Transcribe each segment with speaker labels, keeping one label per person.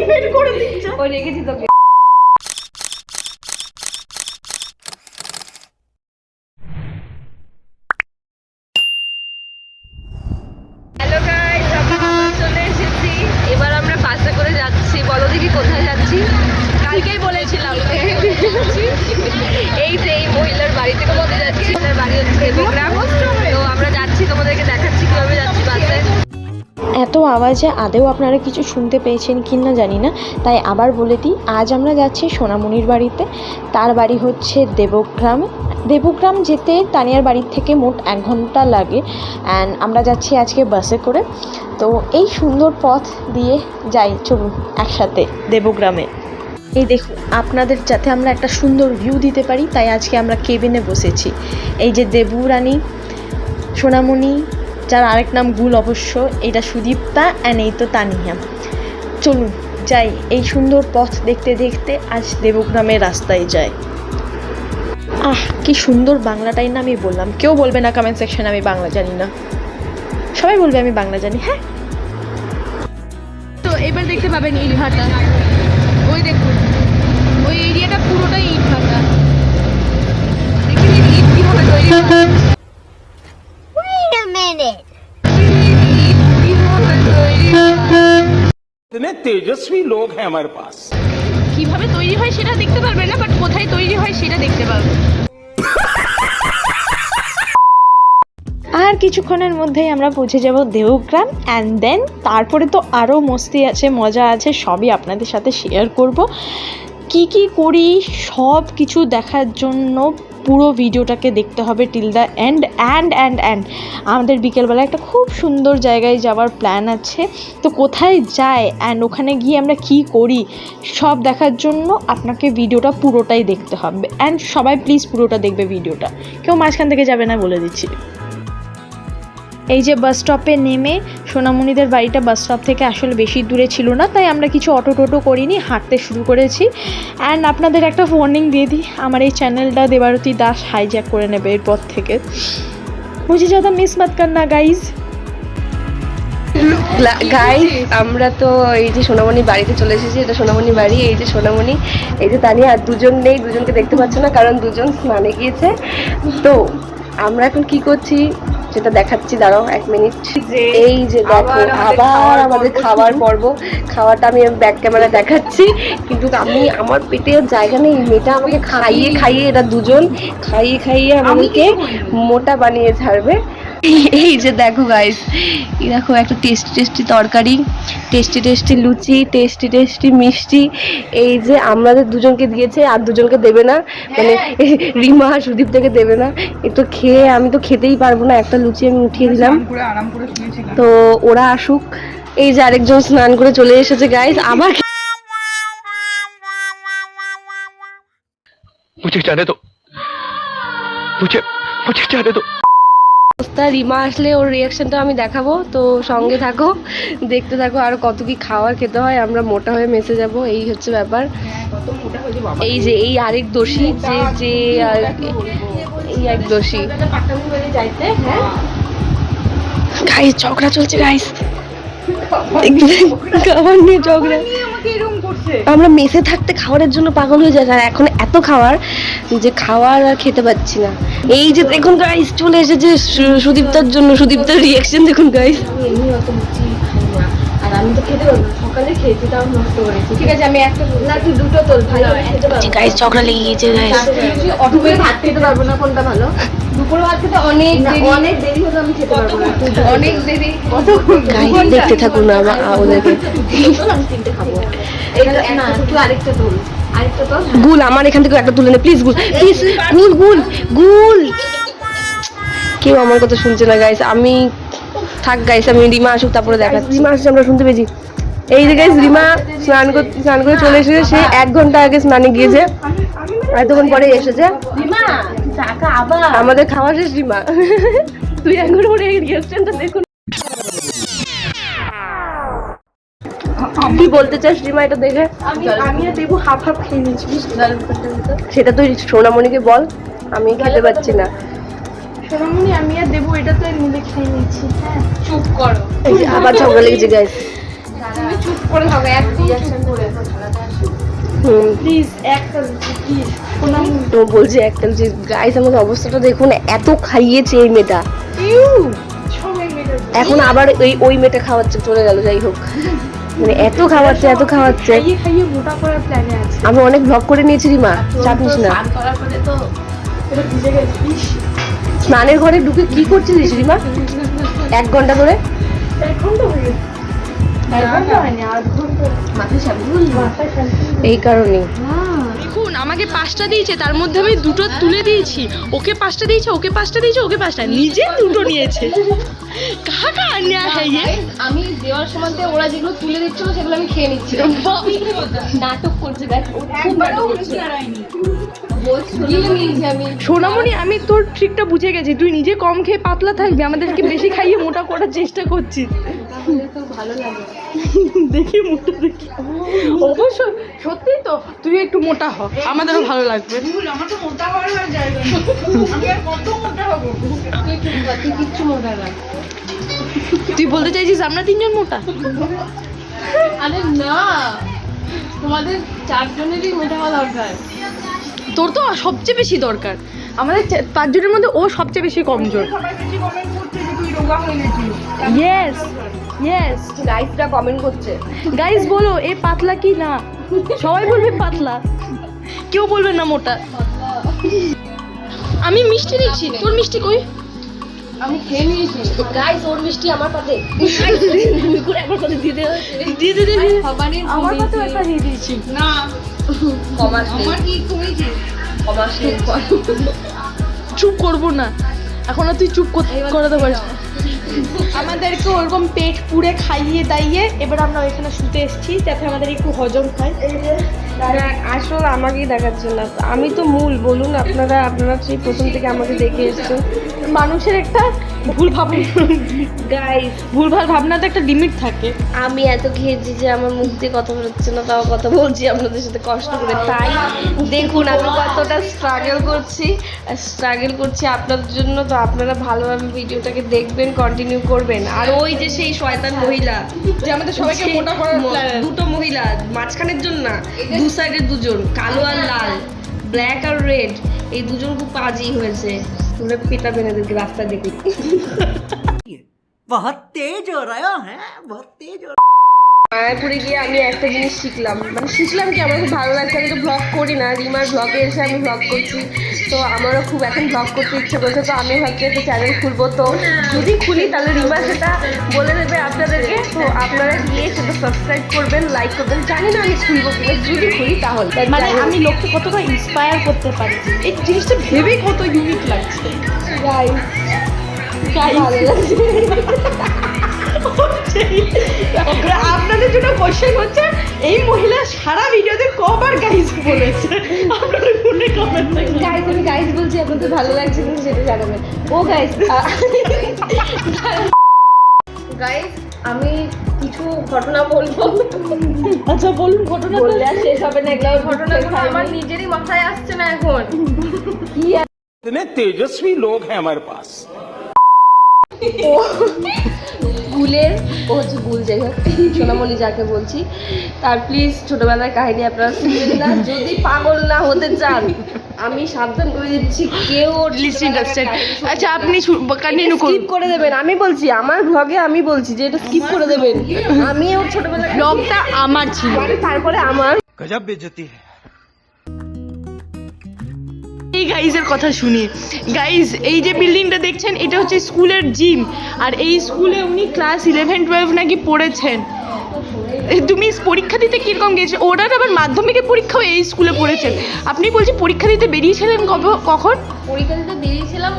Speaker 1: বের করে দিচ্ছে।
Speaker 2: ও রেখেছি তোকে। হ্যালো গাইস, আমরা চলে এসেছি। এবার আমরা বাসে করে যাচ্ছি। বলো দেখি কোথায় যাচ্ছি? কালকেই বলেছিলাম এই যে এই মহিলার বাড়ি থেকে বলতে যাচ্ছি। তার বাড়ি হচ্ছে দেবগ্রাম। তো আমরা যাচ্ছি, তোমাদেরকে দেখাচ্ছি কিভাবে যাচ্ছি বাসে।
Speaker 3: এত আওয়াজে আদেও আপনারা কিছু শুনতে পেয়েছেন কি না জানি না, তাই আবার বলে দিই, আজ আমরা যাচ্ছি সোনামণির বাড়িতে। তার বাড়ি হচ্ছে দেবগ্রামে। দেবগ্রাম যেতে তানিয়ার বাড়ির থেকে মোট 1 ঘন্টা লাগে, অ্যান্ড আমরা যাচ্ছি আজকে বাসে করে। তো এই সুন্দর পথ দিয়ে যাই, চলুন একসাথে দেবগ্রামে। এই দেখুন, আপনাদের যাতে আমরা একটা সুন্দর ভিউ দিতে পারি তাই আজকে আমরা কেবিনে বসেছি। এই যে দেবু রানী, সোনামণি, যার আরেক নাম গুল অবশ্য, এটা সুদীপ্তা, অ্যান্ড এই তো তানিয়া। চলুন যাই, এই সুন্দর পথ দেখতে দেখতে আজ দেবগ্রামের রাস্তায় যাই। কি সুন্দর বাংলাটাই না আমি বললাম। কেউ বলবে না কমেন্ট সেকশনে আমি বাংলা জানি না, সবাই বলবে আমি বাংলা জানি। হ্যাঁ,
Speaker 2: তো এবার দেখতে পাবেন ইট ভাটা। ওই দেখুন, ওই এরিয়াটা পুরোটাই ইট ভাটা। দেখি ইট কিভাবে তৈরি হয়।
Speaker 4: Wait a minute.
Speaker 5: इतने तेजस्वी लोग हैं हमारे पास।
Speaker 2: কিভাবে তৈরি হয় সেটা দেখতে পারবে না, বাট কোথায় তৈরি হয় সেটা দেখতে পারবে।
Speaker 3: আর কিছুক্ষণের মধ্যেই আমরা পৌঁছে যাব দেবগ্রাম, অ্যান্ড দেন তারপরে তো আরও মস্তি আছে, মজা আছে, সবই আপনাদের সাথে শেয়ার করব। কি কি করি সব কিছু দেখার জন্য পুরো ভিডিওটাকে দেখতে হবে টিল দ্য এন্ড। অ্যান্ড আমাদের বিকেলবেলা একটা খুব সুন্দর জায়গায় যাওয়ার প্ল্যান আছে। তো কোথায় যাই অ্যান্ড ওখানে গিয়ে আমরা কি করি সব দেখার জন্য আপনাকে ভিডিওটা পুরোটাই দেখতে হবে। অ্যান্ড সবাই প্লিজ পুরোটা দেখবে ভিডিওটা, কেউ মাঝখান থেকে যাবে না বলে দিচ্ছি। এই যে বাস স্টপে নেমে, সোনামণিদের বাড়িটা বাস স্টপ থেকে আসলে বেশি দূরে ছিল না, তাই আমরা কিছু অটো টোটো করিনি, হাঁটতে শুরু করেছি। অ্যান্ড আপনাদের একটা ওয়ার্নিং দিয়ে দিই, আমার এই চ্যানেলটা দেবারতী দাস হাইজ্যাক করে নেবে এরপর থেকে। মুঝে ज़्यादा মিস মত করনা গাইজ।
Speaker 2: গাইস, আমরা তো এই যে সোনামণি বাড়িতে চলে এসেছি। এটা সোনামণি বাড়ি। এই যে সোনামণি, এই যে তানিয়া। আর দুজন নেই, দুজনকে দেখতে পাচ্ছ না কারণ দুজন স্নানে গিয়েছে। তো আমরা এখন কি করছি সেটা দেখাচ্ছি, দাঁড়াও 1 মিনিট। এই যে দেখো, আবার আমাদের খাওয়ার পর্ব। খাওয়াটা আমি ব্যাক ক্যামেরা দেখাচ্ছি, কিন্তু আমার পেটে জায়গা নেই। মেয়েটা আমাকে খাইয়ে এরা দুজন খাইয়ে আমাদেরকে মোটা বানিয়ে ছাড়বে। এই যে দেখো গাইস, এই দেখো একটা টেস্টি তরকারি, টেস্টি লুচি, টেস্টি মিষ্টি। এই যে আমাদের দুজনকে দিয়েছে, আর দুজনকে দেবে না, মানে রিমা আর সুদীপ থেকে দেবে না। একটু খেয়ে, আমি তো খেতেই পারবো না। একটা লুচি আমি উঠিয়ে দিলাম। তো ওরা আসুক। এই যে আরেকজন স্নান করে চলে এসেছে গাইস। আবার
Speaker 5: मुझे जाने दो, मुझे जाने दो।
Speaker 2: রিমা আসলে ওর রিয়াকশনটা আমি দেখাবো, তো সঙ্গে থাকো, দেখতে থাকো আর কত কি খাবার খেতে হয়। আমরা মোটা হয়ে মেসে যাব, এই হচ্ছে ব্যাপার। এই যে এই আরেক দোষী, যে এই এক দোষী। গাইস ঝগড়া চলছে গাইস, খাবার নিয়ে ঝগড়া। আমরা মেসে থাকতে খাবারের জন্য পাগল হয়ে যায়, আর এখন এত খাবার যে খাবার আর খেতে পাচ্ছি না। এই যে দেখুন গাইস, চলে এসেছে সুদীপ্তার জন্য। সুদীপ্তার রিয়াকশন দেখুন গাইস। আর আমি তো খেতে পারবো না, সকালে খেয়েছি তাও নষ্ট করেছি। ঠিক আছে, আমি একটা না, তুই দুটো তোল, ভালো গাইস। ঝগড়া লেগে গিয়েছে গাইস। অটো করে ভাত খেতে পারবো না, কোনটা ভালো? দুপুরে ভাত খেতে অনেক দেরি হলো, আমি খেতে পারবো না। অনেক দেরি, কত গাইস দেখতে থাকুন না ওদেরকে। আমি 3টে খাবো। এটা না, তুই আরেকটা তোল, গুল আমার এখান থেকে একটা তুলে নে প্লিজ। গুল কেউ আমার কথা শুনছে না গাইস। আমি থাক গাইস, আমি রিমা আসুক তারপরে দেখাচ্ছি। রিমা আসছে, আমরা শুনতে পেয়েছি। এই যে গাইস, রিমা স্নান করে চলে এসেছে। সে 1 ঘন্টা আগে স্নানে গিয়েছে, এতক্ষণ পরে এসেছে। আমাদের খাওয়া শেষ রিমা। তুই এখন পরে রিয়াকশনটা দেখুন। কি বলতে চাস রিমা এটা দেখে?
Speaker 1: আমি আর দেবু হাফ খেয়ে নিয়েছি।
Speaker 2: সেটা তুই সোনামণিকে বল, আমি খেতে পাচ্ছি না।
Speaker 1: সোনামণি, আমি আর দেবু এটা তো মিলে খেয়ে নিয়েছি। হ্যাঁ, চুপ করো।
Speaker 2: আবার ঝগড়া লেগেছে গাইস। চুপ করে থাকো, একদম চুপ করে।
Speaker 1: প্লিজ একটা প্লিজ সোনামণি
Speaker 2: তো বলছি একটা যে গাইস আমাদের অবস্থাটা দেখুন, এত খাইয়েছে এই মেয়েটা,
Speaker 1: সবাই মেয়েটা
Speaker 2: এখন আবার ওই মেয়েটা খাওয়াচ্ছে, চলে গেল। যাই হোক, মানে এত খাওয়াচ্ছে।
Speaker 1: খাইয়ে খাইয়ে মোটা করার প্ল্যানে আছে।
Speaker 2: আমি অনেক ব্লগ করে নিয়েছি রিমা, চাপ নিস না।
Speaker 1: করার পরে তো এটা ভিজে গেছে।
Speaker 2: স্নানের ঘরে ঢুকে কি করছিস রিমা 1 ঘন্টা ধরে?
Speaker 1: 1 ঘন্টা হয়ে গেছে। 1 ঘন্টা হয়নি, 8 ঘন্টা।
Speaker 2: মাথায় শ্যাম্পু
Speaker 1: মাথায় শান্তি।
Speaker 2: এই কারণেই।
Speaker 3: দেখুন আমাকে 5টা দিয়েছে, তার মধ্যে আমি 2টো তুলে দিয়েছি। ওকে 5টা দিয়েছে, ওকে 5টা দিয়েছে, ওকে 5টা, নিজে 2টো নিয়েছে। কাহা কা অন্যায় হ্যাঁ ये?
Speaker 2: আমি দেওয়ার সময় ওরা যেগুলো তুলে দিচ্ছিল সেগুলো আমি খেয়ে নিচ্ছিলাম। নাটক করছে দেখ, খুব নাটক করছে। আমি
Speaker 3: সোনামণি, আমি তোর ট্রিকটা বুঝে গেছি। তুই নিজে কম খেয়ে পাতলা থাকবি, আমাদেরকে বেশি খাইয়ে মোটা করার চেষ্টা করছিস।
Speaker 2: তো ভালো লাগে।
Speaker 3: দেখি মোটা দেখি। অবশ্যই সত্যি তো, তুই একটু মোটা হ, আমাদেরও ভালো লাগবে।
Speaker 1: আমার তো মোটা হওয়ার জায়গা নেই। আমি আর কত মোটা হবো?
Speaker 2: তুই কিচ্ছু মোটা না।
Speaker 3: তুই বলতে চাইছিস আমরা 3জন মোটা?
Speaker 2: আরে না, তোমাদের 4 জনেরই মোটা হওয়া দরকার।
Speaker 3: তোর তো সবচেয়ে বেশি দরকার। আমাদের 5 জনের মধ্যে ও সবচেয়ে বেশি কমজোর।
Speaker 1: সবাই বেশি কমেন্ট করছে যে তুই রোগা হয়ে গেছিস।
Speaker 3: ইয়েস ইয়েস,
Speaker 2: গাইসরা কমেন্ট করছে।
Speaker 3: গাইস বলো এ পাতলা কি না? সবাই বলবে পাতলা, কেউ বলবে না মোটা। আমি মিষ্টি দিচ্ছি, তোর মিষ্টি কই?
Speaker 2: আমি খেয়ে নিয়েছি। গাইস ওর মিষ্টি আমার পাতে।
Speaker 3: আমার কাছে দিয়ে দে, দিয়ে দে, দিয়ে দে।
Speaker 2: সবারই
Speaker 3: আমার কাছেও একটা দিয়ে দিয়েছি।
Speaker 1: না,
Speaker 2: কমাস
Speaker 1: আমার কি কমেছে?
Speaker 2: কমাস
Speaker 3: চুপ করবো না, এখন আর তুই চুপ করাতে পারিস। আমাদেরকে ওরকম পেট পুড়ে খাইয়ে দাইয়ে এবার আমরা ওইখানে শুতে এসেছি যাতে আমাদের একটু হজম হয়।
Speaker 2: আসলে আমাকেই দেখাচ্ছে না, আমি তো মূল। বলুন আপনারা সেই প্রথম থেকে আমাকে দেখে এসছেন।
Speaker 3: মানুষের একটা ভুল ভাবনা,
Speaker 2: গাইস
Speaker 3: ভুলভাল ভাবনাতে একটা লিমিট থাকে।
Speaker 2: আমি এত খেয়েছি যে আমার মুখ দিয়ে কথা বেরোচ্ছে না, তাও কথা বলছি আপনাদের সাথে কষ্ট করে। তাই দেখুন আমি কতটা স্ট্রাগল করছি আপনাদের জন্য। তো আপনারা ভালোভাবে ভিডিওটাকে দেখবেন, কন্টিনিউ করবেন। আর ওই যে সেই শয়তান মহিলা
Speaker 3: যে আমাদের সবাইকে মোটা করার plan।
Speaker 2: দুটো মহিলা মাঝখানের জন না, দু সাইডের দুজন, কালো আর লাল, ব্ল্যাক আর রেড, এই দুজন খুব পাজি হয়েছে। তোমরা পেটাবেন এদেরকে রাস্তায় দেখি।
Speaker 6: बहुत तेज हो रहा है बहुत तेज हो
Speaker 2: মায়াপুরে গিয়ে আমি একটা জিনিস শিখলাম কি আমার খুব ভালো লাগছে। আমি তো ব্লগ করি না, রিমার ব্লগে এসে আমি ব্লগ করছি, তো আমারও খুব এখন ব্লগ করতে ইচ্ছে করছে। তো আমি ভাবছি একটা চ্যানেল খুলবো, তো যদি খুলি তাহলে রিমা সেটা বলে দেবে আপনাদেরকে। তো আপনারা গিয়ে সেটা সাবস্ক্রাইব করবেন, লাইক করবেন। জানি না আমি খুলবো কিনা, যদি খুলি তাহলে
Speaker 3: মানে আমি লোককে কতটা ইন্সপায়ার করতে পারি, এই জিনিসটা ভেবেই কত ইউনিক লাগছে।
Speaker 2: ভালো লাগছে।
Speaker 3: আপনাদের জন্য কোশ্চেন হচ্ছে, এই মহিলা সারা ভিডিওতে কবার গাইস বলেছে? আপনাদের ফোনে কমেন্ট
Speaker 2: গাইস আমি গাইস বলছি, আপনাদের ভালো লাগছে কিন্তু সেটা জানাবেন। ও গাইস আমি কিছু ঘটনা বলবো।
Speaker 3: আচ্ছা বলুন, ঘটনা
Speaker 2: বললে আর শেষ হবে না, এগুলো
Speaker 1: ঘটনাগুলো আমার নিজেরই মাথায় আসছে না এখন।
Speaker 5: इतने तेजस्वी लोग हैं हमारे पास।
Speaker 2: গুলের ও হচ্ছে গুল, যাই হোক সোনামণি যাকে বলছি, তার প্লিজ ছোটবেলার কাহিনী আপনারা শুনবেন না। যদি পাগল না হতে চান আমি সাবধান করে দিচ্ছি, কেউ
Speaker 3: আচ্ছা আপনি কন্টিনিউ করুন,
Speaker 2: স্কিপ করে দেবেন। আমি বলছি আমার ব্লগে, আমি বলছি যে এটা স্কিপ করে দেবেন। আমি ওর ছোটবেলার
Speaker 3: ব্লগটা আমার ছিল।
Speaker 2: তারপরে আমার
Speaker 5: गजब बेइज्जती है।
Speaker 3: এই গাইজের কথা শুনি। গাইজ এই যে বিল্ডিংটা দেখছেন, এটা হচ্ছে স্কুলের জিম, আর এই স্কুলে উনি ক্লাস 11-12 নাকি পড়েছেন। তুমি পরীক্ষা দিতে কিরকম গেছে? ওরা আবার মাধ্যমিকের পরীক্ষাও এই স্কুলে পড়েছেন। আপনি বলছি পরীক্ষা দিতে বেরিয়েছিলেন কখন?
Speaker 2: পরীক্ষা দিতে বেরিয়েছিলাম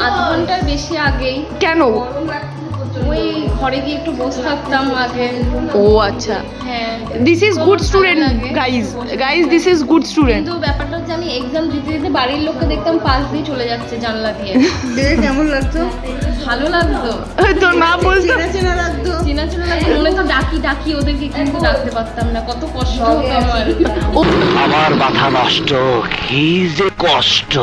Speaker 2: 8 ঘন্টার বেশি আগেই।
Speaker 3: কেন?
Speaker 2: ওই ঘরে গিয়ে একটু বসে থাকতাম আগে।
Speaker 3: ও আচ্ছা,
Speaker 2: হ্যাঁ
Speaker 3: this is good student guys, this is good student.
Speaker 2: কিন্তু ব্যাপারটা হচ্ছে আমি এক্সাম দিতে দিতে বাড়ির লোককে দেখতাম পাশ দিয়ে চলে যাচ্ছে জানলা দিয়ে।
Speaker 1: কেমন লাগতো?
Speaker 2: ভালো লাগতো,
Speaker 3: তো না বলতো
Speaker 1: চেনা লাগতো।
Speaker 2: চেনা চেনা লাগতো, মনে তো ডাকি ওদেরকে, কিন্তু ডাকতে পারতাম না, কত কষ্ট হতো আমার।
Speaker 5: আমার মাথা নষ্ট, কি যে কষ্ট।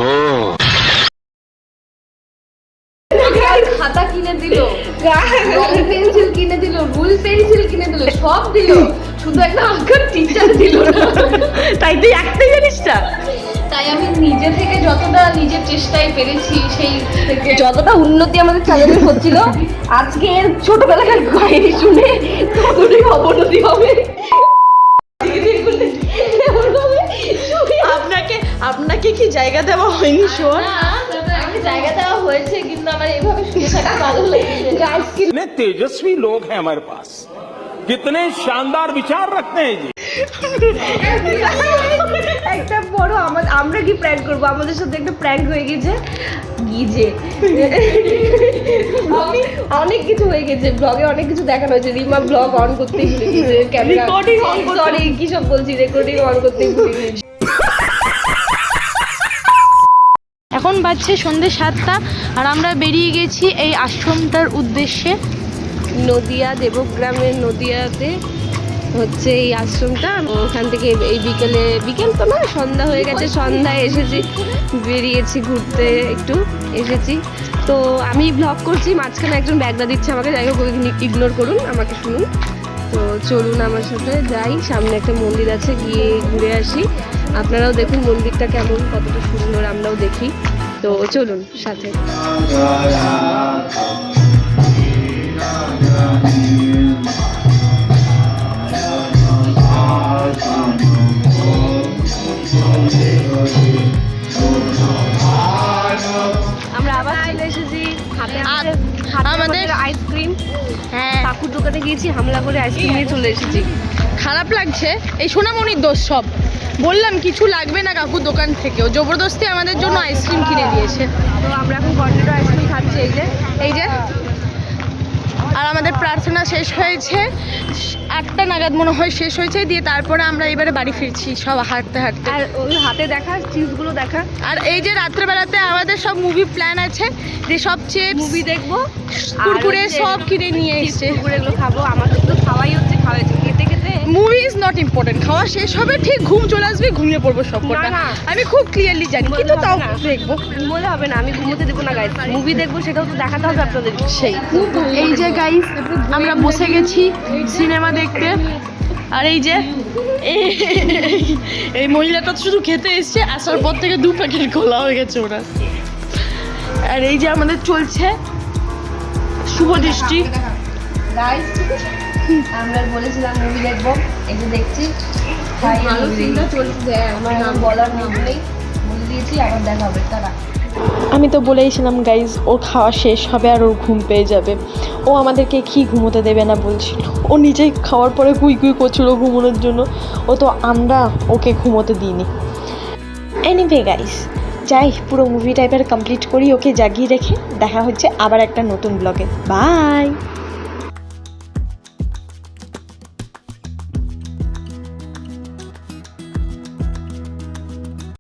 Speaker 2: খাতা কিনে দিল, রং পেন্সিল কিনে দিল, রুল পেন্সিল কিনে দিল, সব দিল, শুধু একটা আঁকার টিচার দিল না।
Speaker 3: তাই তুই একটাই জানিস না?
Speaker 2: তাই আমি নিজে থেকে যতটা নিজের চেষ্টায় পেরেছি, সেই থেকে যতটা উন্নতি আমাদের চ্যানেলে হচ্ছিল, আজকে এর ছোটবেলাকার কাহিনী শুনে ততটাই অবনতি হবে।
Speaker 3: আপনাকে কি জায়গা দেওয়া হয়নি শোন?
Speaker 2: আমাকে জায়গা দেওয়া হয়েছে, কিন্তু আমার এইভাবে শুনে থাকা ভালো লেগেছে। গাইস
Speaker 5: कितने तेजस्वी लोग हैं हमारे पास, कितने शानदार विचार रखते हैं जी।
Speaker 2: একটা বড় আমরা কি প্র্যাঙ্ক করবো, আমাদের সাথে একটা প্র্যাঙ্ক হয়ে গেছে, অনেক কিছু হয়ে গেছে ব্লগে, অনেক কিছু দেখানো হয়েছে। রিমা ব্লগ অন করতেই ভুলে গেছে, ক্যামেরা রেকর্ডিং অন করতে, সরি কি সব বলছি, রেকর্ডিং অন করতেই ভুলে গেছি।
Speaker 3: এখন বাজছে সন্ধ্যে 7টা আর আমরা বেরিয়ে গেছি এই আশ্রমটার উদ্দেশ্যে।
Speaker 2: নদিয়া, দেবগ্রামের নদিয়াতে হচ্ছে এই আশ্রমটা। ওখান থেকে এই বিকেল তো না, সন্ধ্যা হয়ে গেছে, সন্ধ্যায় এসেছি, বেরিয়েছি ঘুরতে, একটু এসেছি। তো আমি ব্লগ করছি, মাঝখানে একজন ব্যাগটা দিচ্ছে আমাকে, যাই হোক ইগনোর করুন, আমাকে শুনুন। তো চলুন আমার সাথে যাই, সামনে একটা মন্দির আছে, গিয়ে ঘুরে আসি। আপনারাও দেখুন মন্দিরটা কেমন, কতটা সুন্দর, আমরাও দেখি। তো চলুন সাথে। আমরা আবার চলে এসেছি, আমাদের আইসক্রিম, হ্যাঁ কাকুর দোকানে গিয়েছি, হামলা করে আইসক্রিম নিয়ে চলে এসেছি।
Speaker 3: খারাপ লাগছে, এই সোনামণির দোষ সব। বললাম কিছু লাগবে না কাকুর দোকান থেকেও, জবরদস্তি আমাদের জন্য আইসক্রিম কিনে দিয়েছে।
Speaker 2: তো আমরা এখন কর্নেটো আইসক্রিম খাচ্ছি, এই যে।
Speaker 3: আর আমাদের প্রার্থনা শেষ হয়েছে 8টা নাগাদ মনে হয় শেষ হয়েছে, দিয়ে তারপরে আমরা এবারে বাড়ি ফিরছি সব হাঁটতে হাঁটতে।
Speaker 2: আর ওই হাতে দেখা চিপসগুলো দেখা।
Speaker 3: আর এই যে রাত্রেবেলাতে আমাদের সব মুভি প্ল্যান আছে, যে সব চিপস
Speaker 2: মুভি দেখবো,
Speaker 3: কুরকুরে সব কিনে নিয়ে এসছে।
Speaker 2: কুরকুরেগুলো খাবো, আমাদের তো খাওয়াই হচ্ছে, খেতে খেতে।
Speaker 3: মুভি ইজ নট ইম্পর্টেন্ট, খাওয়া শেষ হবে ঠিক ঘুম চলে আসবে, ঘুমিয়ে পড়বো সব কটা।
Speaker 2: না।
Speaker 3: আমি খুব ক্লিয়ারলি জানি, কিন্তু তাও দেখবো।
Speaker 2: ঘুমোলে হবে না, আমি ঘুমোতে দেবো না গাইস, মুভি দেখবো, সেটাও তো দেখাতে হবে আপনাদের।
Speaker 3: সেই এই যে গাইস আমরা বসে গেছি সিনেমা দেখতে। আর এই যে এই মহিলাটা তো শুধু খেতে এসছে, আসার পর থেকে 2 প্যাকেট খোলা হয়ে গেছে ওরা। আর এই যে আমাদের চলছে শুভ দৃষ্টি।
Speaker 2: গাইস আমরা বলেছিলাম মুভি দেখবো, এই যে দেখছি, ভালো সিনটা চলছে, আমার নাম বলার নাম নেই, বলে দিয়েছি, আবার দেখা হবে, তারা।
Speaker 3: আমি তো বলেইছিলাম গাইজ ওর খাওয়া শেষ হবে আর ওর ঘুম পেয়ে যাবে। ও আমাদেরকে কি ঘুমোতে দেবে না বলছিল, ও নিজেই খাওয়ার পরে কুই করছিল ঘুমোনোর জন্য, ও তো আমরা ওকে ঘুমোতে দিইনি। এনিওয়ে গাইজ যাই, পুরো মুভি টাইপের কমপ্লিট করি, ওকে জাগিয়ে রেখে দেখা হচ্ছে আবার একটা নতুন ব্লগে। বাই।